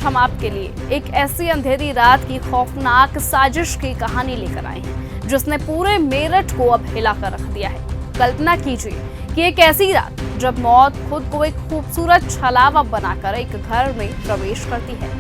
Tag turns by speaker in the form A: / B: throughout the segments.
A: हम आपके लिए एक ऐसी अंधेरी रात की खौफनाक साजिश की कहानी लेकर आए हैं जिसने पूरे मेरठ को अब हिलाकर रख दिया है। कल्पना कीजिए कि एक ऐसी रात जब मौत खुद को एक खूबसूरत छलावा बनाकर एक घर में प्रवेश करती है।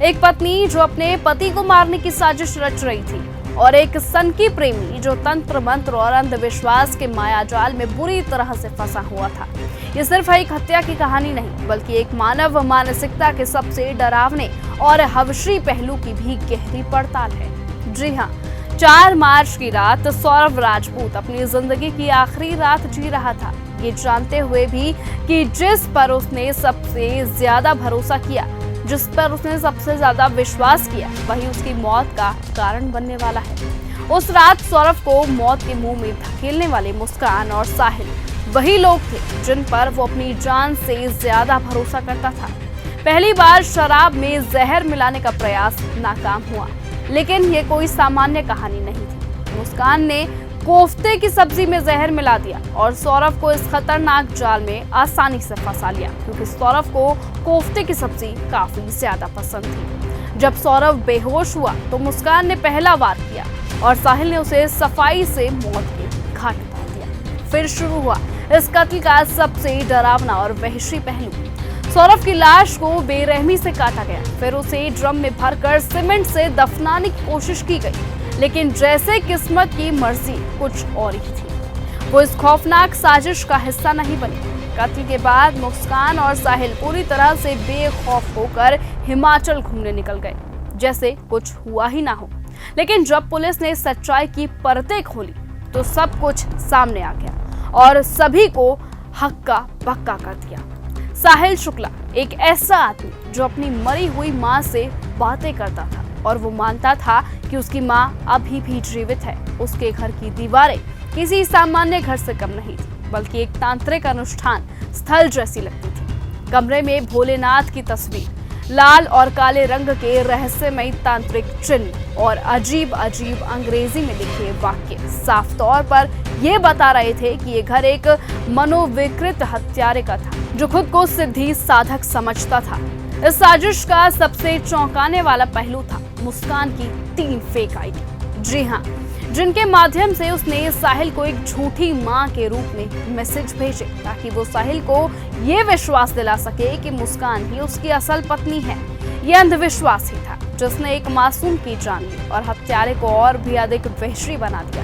A: एक पत्नी जो अपने पति को मारने की साजिश रच रही थी और एक सनकी प्रेमी जो तंत्र मंत्र और अंधविश्वास के मायाजाल में बुरी तरह से फंसा हुआ था। ये सिर्फ एक हत्या की कहानी नहीं बल्कि एक मानव मानसिकता के सबसे डरावने और हवशी पहलू की भी गहरी पड़ताल है। जी हाँ, 4 मार्च की रात सौरभ राजपूत अपनी जिंदगी की आखिरी रात जी रहा था, ये जानते हुए भी कि जिस पर उसने सबसे ज्यादा भरोसा किया, जिस पर उसने सबसे ज्यादा विश्वास किया, वही उसकी मौत का कारण बनने वाला है। उस रात सौरभ को मौत के मुंह में धकेलने वाले मुस्कान और साहिल वही लोग थे जिन पर वो अपनी जान से ज्यादा भरोसा करता था। पहली बार शराब में जहर मिलाने का प्रयास नाकाम हुआ, लेकिन ये कोई सामान्य कहानी नहीं थी। मुस्कान ने कोफ्ते की सब्जी में जहर मिला दिया और सौरभ को इस खतरनाक जाल में आसानी से फंसा लिया, क्योंकि सौरभ को कोफ्ते की सब्जी काफी ज्यादा पसंद थी। जब सौरभ बेहोश हुआ तो मुस्कान ने पहला वार किया और साहिल ने उसे सफाई से मौत के घाट उतार दिया। फिर शुरू हुआ इस कत्ल का सबसे डरावना और वहशी पहलू। सौरभ की लाश को बेरहमी से काटा गया, फिर उसे ड्रम में भरकर सीमेंट से दफनाने की कोशिश की गई, लेकिन जैसे किस्मत की मर्जी कुछ और ही थी। वो इस खौफनाक साजिश का हिस्सा नहीं बनी। कत्ल के बाद मुस्कान और साहिल पूरी तरह से बेखौफ होकर हिमाचल घूमने निकल गए, जैसे कुछ हुआ ही ना हो। लेकिन जब पुलिस ने सच्चाई की परतें खोली तो सब कुछ सामने आ गया और सभी को हक्का बक्का कर दिया। साहिल शुक्ला एक ऐसा आदमी जो अपनी मरी हुई मां से बातें करता था और वो मानता था कि उसकी मां अभी भी जीवित है। उसके घर की दीवारें किसी सामान्य घर से कम नहीं थी, बल्कि एक तांत्रिक अनुष्ठान स्थल जैसी लगती थी। कमरे में भोलेनाथ की तस्वीर, लाल और काले रंग के रहस्यमयी तांत्रिक चिन्ह और अजीब अजीब अंग्रेजी में लिखे वाक्य साफ तौर पर ये बता रहे थे कि ये घर एक मनोविकृत हत्यारे का था जो खुद को सिद्धि साधक समझता था। इस साजिश का सबसे चौंकाने वाला पहलू था मुस्कान की 3 फेक आईडी। जी हाँ, जिनके माध्यम से उसने साहिल को एक झूठी मां के रूप में मैसेज भेजे ताकि वो साहिल को ये विश्वास दिला सके कि मुस्कान ही उसकी असल पत्नी है। ये अंधविश्वास ही था जिसने एक मासूम की जान ली और हत्यारे को और भी अधिक वहशी बना दिया।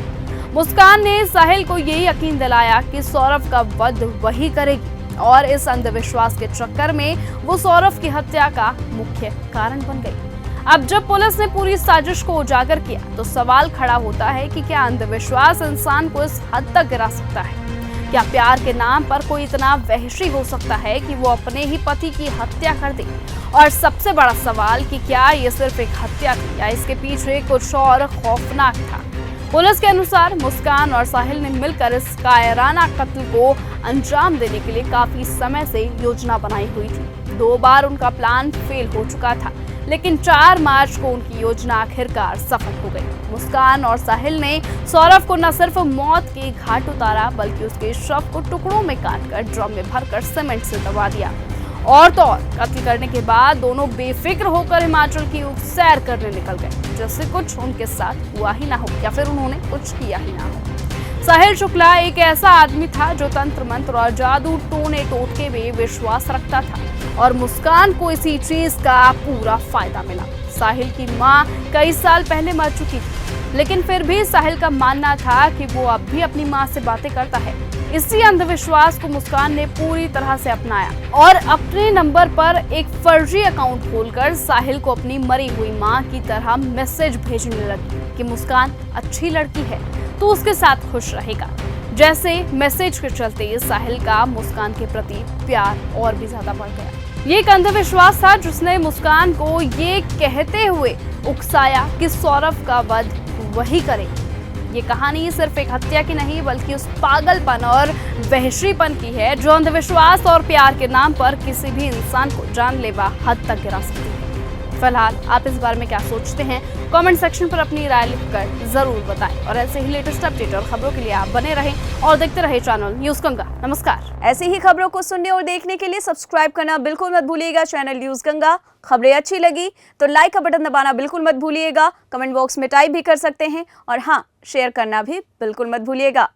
A: मुस्कान ने साहिल को ये यकीन दिलाया कि सौरभ का वध वही करेगी और इस अंधविश्वास के चक्कर में वो सौरभ की हत्या का मुख्य कारण बन गई। अब जब पुलिस ने पूरी साजिश को उजागर किया तो सवाल खड़ा होता है कि क्या अंधविश्वास इंसान को इस हद तक गिरा सकता है? क्या प्यार के नाम पर कोई इतना वहशी हो सकता है कि वो अपने ही पति की हत्या कर दे? और सबसे बड़ा सवाल कि क्या ये सिर्फ एक हत्या थी या इसके पीछे कुछ और खौफनाक था? पुलिस के अनुसार मुस्कान और साहिल ने मिलकर इस कायराना कत्ल को अंजाम देने के लिए काफी समय से योजना बनाई हुई थी। 2 बार उनका प्लान फेल हो चुका था, लेकिन 4 मार्च को उनकी योजना आखिरकार सफल हो गई। मुस्कान और साहिल ने सौरभ को न सिर्फ मौत के घाट उतारा बल्कि उसके शव को टुकड़ों में काटकर ड्रम में भरकर सीमेंट से दबा दिया। और तो और कत्ल करने के बाद दोनों बेफिक्र होकर हिमाचल की सैर करने निकल गए, जैसे कुछ उनके साथ हुआ ही ना हो या फिर उन्होंने कुछ किया ही ना हो। साहिल शुक्ला एक ऐसा आदमी था जो तंत्र मंत्र और जादू टोने टोटके में विश्वास रखता था और मुस्कान को इसी चीज का पूरा फायदा मिला। साहिल की मां कई साल पहले मर चुकी थी, लेकिन फिर भी साहिल का मानना था कि वो अब भी अपनी मां से बातें करता है। इसी अंधविश्वास को मुस्कान ने पूरी तरह से अपनाया और अपने नंबर पर एक फर्जी अकाउंट खोलकर साहिल को अपनी मरी हुई मां की तरह मैसेज भेजने लगी कि मुस्कान अच्छी लड़की है तो उसके साथ खुश रहेगा। जैसे मैसेज के चलते साहिल का मुस्कान के प्रति प्यार और भी ज्यादा बढ़ गया। ये एक अंधविश्वास था जिसने मुस्कान को ये कहते हुए उकसाया कि सौरभ का वध वही करे। ये कहानी सिर्फ एक हत्या की नहीं बल्कि उस पागलपन और वहशीपन की है जो अंधविश्वास और प्यार के नाम पर किसी भी इंसान को जानलेवा हद तक गिरा सकती है। फिलहाल आप इस बारे में क्या सोचते हैं, कमेंट सेक्शन पर अपनी राय लिखकर जरूर बताएं। और ऐसे ही लेटेस्ट अपडेट और खबरों के लिए आप बने रहें और देखते रहे चैनल न्यूज गंगा। नमस्कार।
B: ऐसी ही खबरों को सुनने और देखने के लिए सब्सक्राइब करना बिल्कुल मत भूलिएगा चैनल न्यूज गंगा। खबरें अच्छी लगी तो लाइक का बटन दबाना बिल्कुल मत भूलिएगा। कमेंट बॉक्स में टाइप भी कर सकते हैं और हाँ, शेयर करना भी बिल्कुल मत भूलिएगा।